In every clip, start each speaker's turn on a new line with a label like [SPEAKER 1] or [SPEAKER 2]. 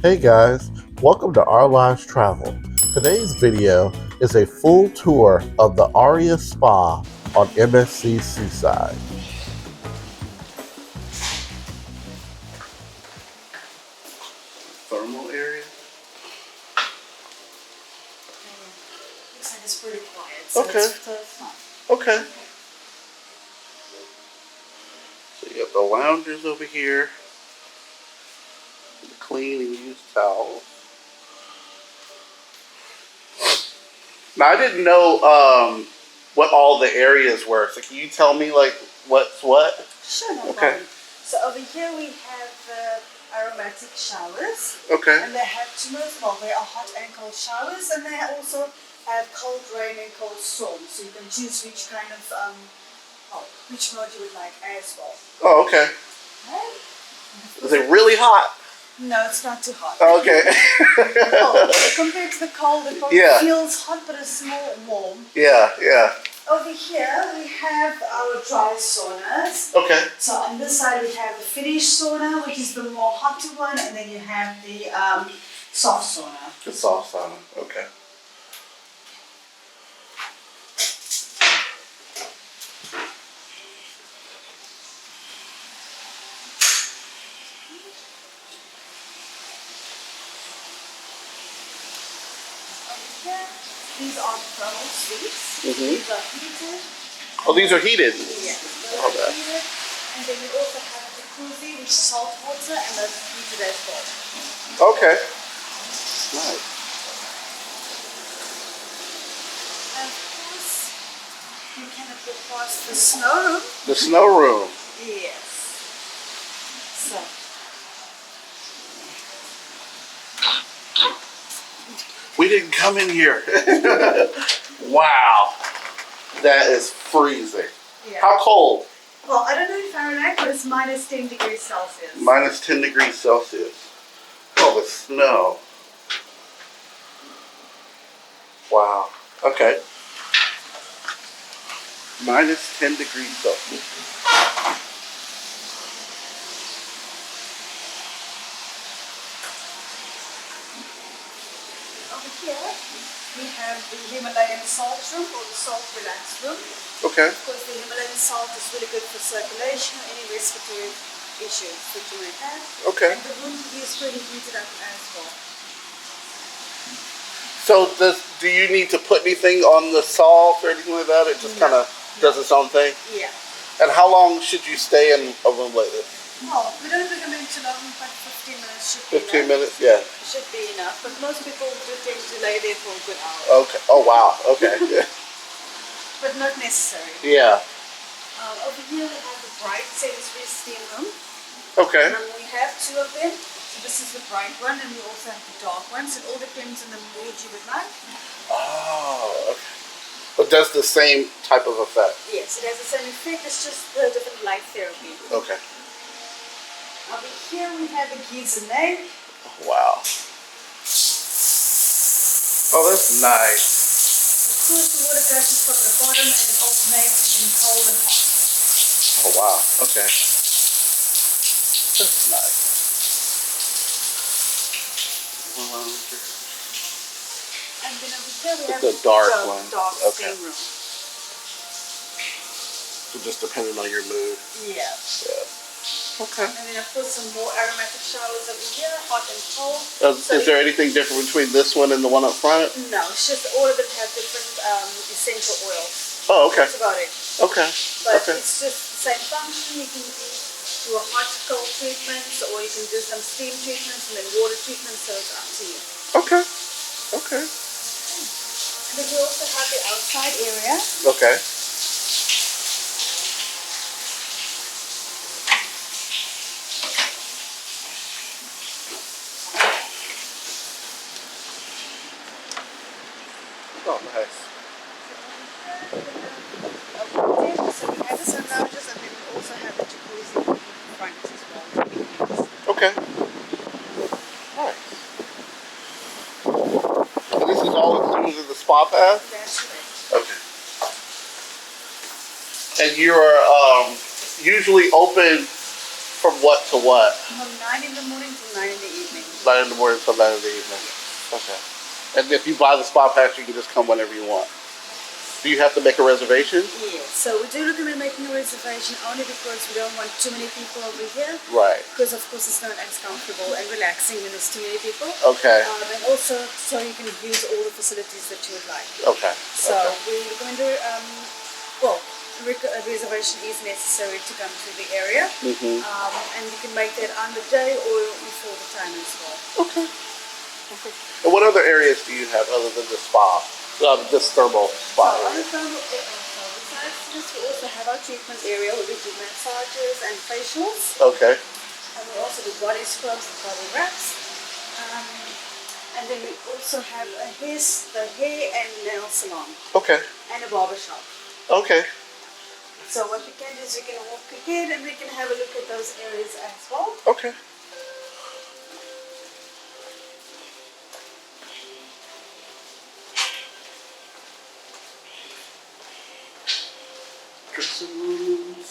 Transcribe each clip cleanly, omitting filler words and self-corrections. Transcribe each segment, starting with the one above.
[SPEAKER 1] Hey guys, welcome to Our Lives Travel. Today's video is a full tour of the Aurea Spa on MSC Seaside. Thermal area?
[SPEAKER 2] Looks like it's pretty quiet, so
[SPEAKER 1] Okay.
[SPEAKER 2] it's fun.
[SPEAKER 1] Okay. So you have the loungers over here, the clean and used towels. Now I didn't know what all the areas were. So can you tell me like what's what?
[SPEAKER 2] Sure, no
[SPEAKER 1] Okay.
[SPEAKER 2] problem. So over here we have aromatic showers.
[SPEAKER 1] Okay.
[SPEAKER 2] And they have two modes. Well, they are hot and cold showers, and they also have cold rain and cold storm. So you can choose which kind of which mode you would like as well.
[SPEAKER 1] Oh, okay.
[SPEAKER 2] Okay.
[SPEAKER 1] Is it really hot?
[SPEAKER 2] No, it's not too hot.
[SPEAKER 1] Okay.
[SPEAKER 2] Oh, compared to the cold, it probably
[SPEAKER 1] Yeah.
[SPEAKER 2] feels hot, but it's more warm.
[SPEAKER 1] Yeah, yeah.
[SPEAKER 2] Over here we have our dry saunas.
[SPEAKER 1] Okay.
[SPEAKER 2] So on this side we have the finished sauna, which is the more hotter one, and then you have the soft sauna.
[SPEAKER 1] The soft sauna. Okay.
[SPEAKER 2] These are thermal suites.
[SPEAKER 1] Mhm.
[SPEAKER 2] These are heated.
[SPEAKER 1] Oh, these are heated.
[SPEAKER 2] Yes.
[SPEAKER 1] Oh, that.
[SPEAKER 2] Heated. And then we also have a jacuzzi, which is salt water, and that's heated as well.
[SPEAKER 1] Okay. Nice.
[SPEAKER 2] And of course, you cannot go past the snow room.
[SPEAKER 1] The snow room.
[SPEAKER 2] Yes. So.
[SPEAKER 1] We didn't come in here. Wow. That is freezing.
[SPEAKER 2] Yeah.
[SPEAKER 1] How cold?
[SPEAKER 2] Well, I don't know in Fahrenheit, but it's minus 10 degrees Celsius.
[SPEAKER 1] Minus 10 degrees Celsius. Oh, the snow. Wow. Okay. Minus 10 degrees Celsius.
[SPEAKER 2] Over here, we have the Himalayan salt room or the salt relax room.
[SPEAKER 1] Okay.
[SPEAKER 2] Of course, the Himalayan salt is really good for circulation or any respiratory issues that you may have.
[SPEAKER 1] Okay.
[SPEAKER 2] And the room is pretty heated up as well.
[SPEAKER 1] So do you need to put anything on the salt or anything like that? It just kind of does its own thing?
[SPEAKER 2] Yeah.
[SPEAKER 1] And how long should you stay in a room like this?
[SPEAKER 2] Well, we don't recommend too long, but 15 minutes should be
[SPEAKER 1] 15
[SPEAKER 2] enough.
[SPEAKER 1] minutes? Yeah.
[SPEAKER 2] Should be enough, but most people do tend to lay there for a good hour.
[SPEAKER 1] Okay. Oh, wow. Okay.
[SPEAKER 2] But not necessary.
[SPEAKER 1] Yeah.
[SPEAKER 2] Over here we have the bright sensory steam room.
[SPEAKER 1] Okay.
[SPEAKER 2] We have two of them. So this is the bright one, and we also have the dark ones. It all depends on the mood you would like.
[SPEAKER 1] Oh, okay. But does the same type of effect?
[SPEAKER 2] Yes, it has the same effect. It's just the different light therapy.
[SPEAKER 1] Okay.
[SPEAKER 2] Over here we have a geyser lake.
[SPEAKER 1] Wow. Oh, that's nice.
[SPEAKER 2] Of course, the water gushes from the bottom and it alternates between cold and hot.
[SPEAKER 1] Oh, wow. Okay. That's nice.
[SPEAKER 2] And then over here we have
[SPEAKER 1] the dark one.
[SPEAKER 2] Dark
[SPEAKER 1] Okay.
[SPEAKER 2] steam room.
[SPEAKER 1] So just depending on your mood.
[SPEAKER 2] Yeah.
[SPEAKER 1] Yeah. Okay.
[SPEAKER 2] And then of course some more aromatic showers over here, hot and cold.
[SPEAKER 1] Is there anything different between this one and the one up front?
[SPEAKER 2] No, it's just all of them have different essential oils.
[SPEAKER 1] Oh, okay.
[SPEAKER 2] That's about it.
[SPEAKER 1] Okay.
[SPEAKER 2] But
[SPEAKER 1] Okay.
[SPEAKER 2] it's just the same function. You can do a hot cold treatment, or you can do some steam treatments and then water treatments, so it's up to you.
[SPEAKER 1] Okay. Okay.
[SPEAKER 2] And then we also have the outside area.
[SPEAKER 1] Okay. Oh, nice.
[SPEAKER 2] So we have the sun lounges, and then we also have the jacuzzi in front as well.
[SPEAKER 1] Okay. Nice. And this is all included in the spa pass?
[SPEAKER 2] That's right.
[SPEAKER 1] Okay. And you're usually open From what to what?
[SPEAKER 2] From 9 in the morning to 9 in the evening.
[SPEAKER 1] 9 in the morning till 9 in the evening. Okay. And if you buy the spa pass, you can just come whenever you want. Do you have to make a reservation?
[SPEAKER 2] Yes. So we do recommend making a reservation only because we don't want too many people over here.
[SPEAKER 1] Right.
[SPEAKER 2] Because of course it's not as comfortable and relaxing when there's too many people.
[SPEAKER 1] Okay.
[SPEAKER 2] And also so you can use all the facilities that you would like.
[SPEAKER 1] Okay.
[SPEAKER 2] So we recommend a reservation is necessary to come to the area. And you can make that on the day or before the time as well.
[SPEAKER 1] Okay. And what other areas do you have other than the spa? This thermal spa area?
[SPEAKER 2] Besides this, we also have our treatment area where we do massages and facials.
[SPEAKER 1] Okay.
[SPEAKER 2] And we also do body scrubs and body wraps. And then we also have the hair and nail salon.
[SPEAKER 1] Okay.
[SPEAKER 2] And a barber shop.
[SPEAKER 1] Okay.
[SPEAKER 2] So what we can do is we can walk ahead and we can have a look at those areas as well.
[SPEAKER 1] Okay. Dressing rooms.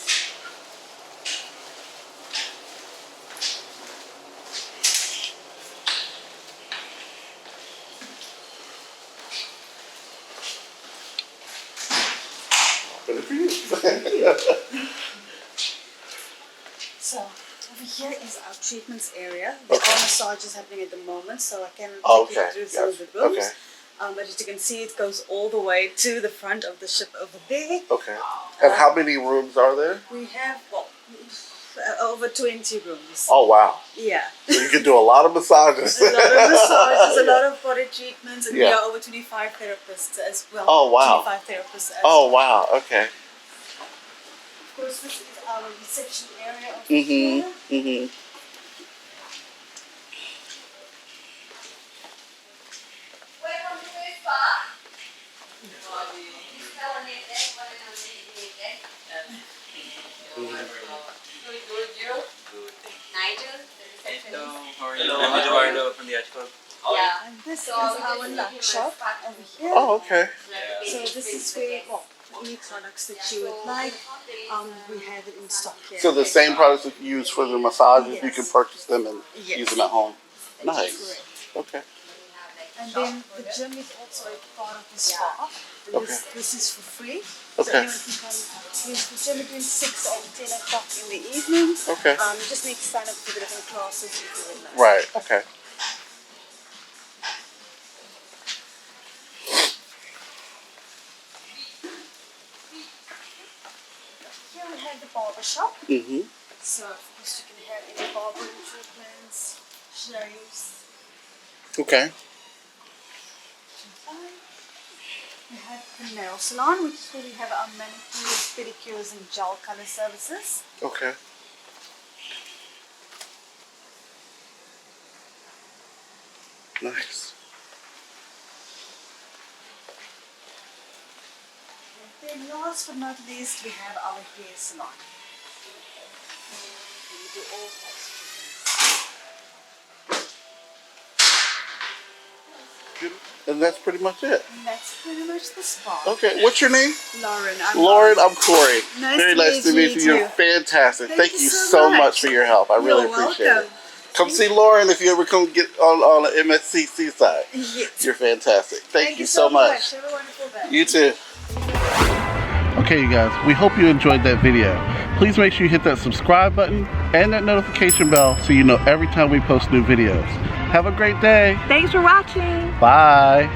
[SPEAKER 1] Better for you.
[SPEAKER 2] So over here is our treatments area. There are massages happening at the moment, so I can take you through some of the rooms.
[SPEAKER 1] Okay.
[SPEAKER 2] But as you can see, it goes all the way to the front of the ship over there.
[SPEAKER 1] Okay. And how many rooms are there?
[SPEAKER 2] We have over 20 rooms.
[SPEAKER 1] Oh, wow.
[SPEAKER 2] Yeah.
[SPEAKER 1] So you can do a lot of massages.
[SPEAKER 2] A lot of massages, a lot of body treatments, and we are over 25 therapists as well.
[SPEAKER 1] Oh, wow.
[SPEAKER 2] 25 therapists as
[SPEAKER 1] Oh,
[SPEAKER 2] well.
[SPEAKER 1] wow. Okay.
[SPEAKER 2] Of course, this is our reception area over here.
[SPEAKER 3] I'm Eduardo from the Edge Club.
[SPEAKER 2] And this is our lunch shop over here.
[SPEAKER 1] Oh, okay.
[SPEAKER 2] So this is where, any products that you would like, we have it in stock here.
[SPEAKER 1] So the same products that you use for the massages, you can purchase them and
[SPEAKER 2] Yes.
[SPEAKER 1] use them at home.
[SPEAKER 2] That is
[SPEAKER 1] Nice.
[SPEAKER 2] correct.
[SPEAKER 1] Okay.
[SPEAKER 2] And then the gym is also a part of the spa. And this is for free. So
[SPEAKER 1] Okay.
[SPEAKER 2] anyone can come use the gym between 6 and 10 o'clock in the evening.
[SPEAKER 1] Okay.
[SPEAKER 2] You just need to sign up for the different classes if you would like.
[SPEAKER 1] Right. Okay.
[SPEAKER 2] Here we have the barber shop. So of course you can have any barbering treatments, shaves.
[SPEAKER 1] Okay.
[SPEAKER 2] We have the nail salon, which is where we have our manicures, pedicures, and gel color services.
[SPEAKER 1] Okay. Nice.
[SPEAKER 2] And then last but not least, we have our hair salon. We do all types of treatments.
[SPEAKER 1] And that's pretty much it.
[SPEAKER 2] And that's pretty much the spa.
[SPEAKER 1] Okay. What's your name?
[SPEAKER 2] Lauren,
[SPEAKER 1] Lauren, I'm Corey.
[SPEAKER 2] Nice
[SPEAKER 1] Very
[SPEAKER 2] to
[SPEAKER 1] nice to meet you.
[SPEAKER 2] meet
[SPEAKER 1] You're
[SPEAKER 2] you.
[SPEAKER 1] fantastic.
[SPEAKER 2] Thank
[SPEAKER 1] Thank
[SPEAKER 2] you
[SPEAKER 1] you
[SPEAKER 2] so
[SPEAKER 1] so much
[SPEAKER 2] much
[SPEAKER 1] for your help. I really
[SPEAKER 2] You're
[SPEAKER 1] appreciate
[SPEAKER 2] welcome.
[SPEAKER 1] it. Come see Lauren if you ever come get on the MSC Seaside.
[SPEAKER 2] Yes.
[SPEAKER 1] You're fantastic. Thank you so much.
[SPEAKER 2] Have a wonderful day.
[SPEAKER 1] You too. Okay, you guys, we hope you enjoyed that video. Please make sure you hit that subscribe button and that notification bell so you know every time we post new videos. Have a great day.
[SPEAKER 4] Thanks for watching.
[SPEAKER 1] Bye.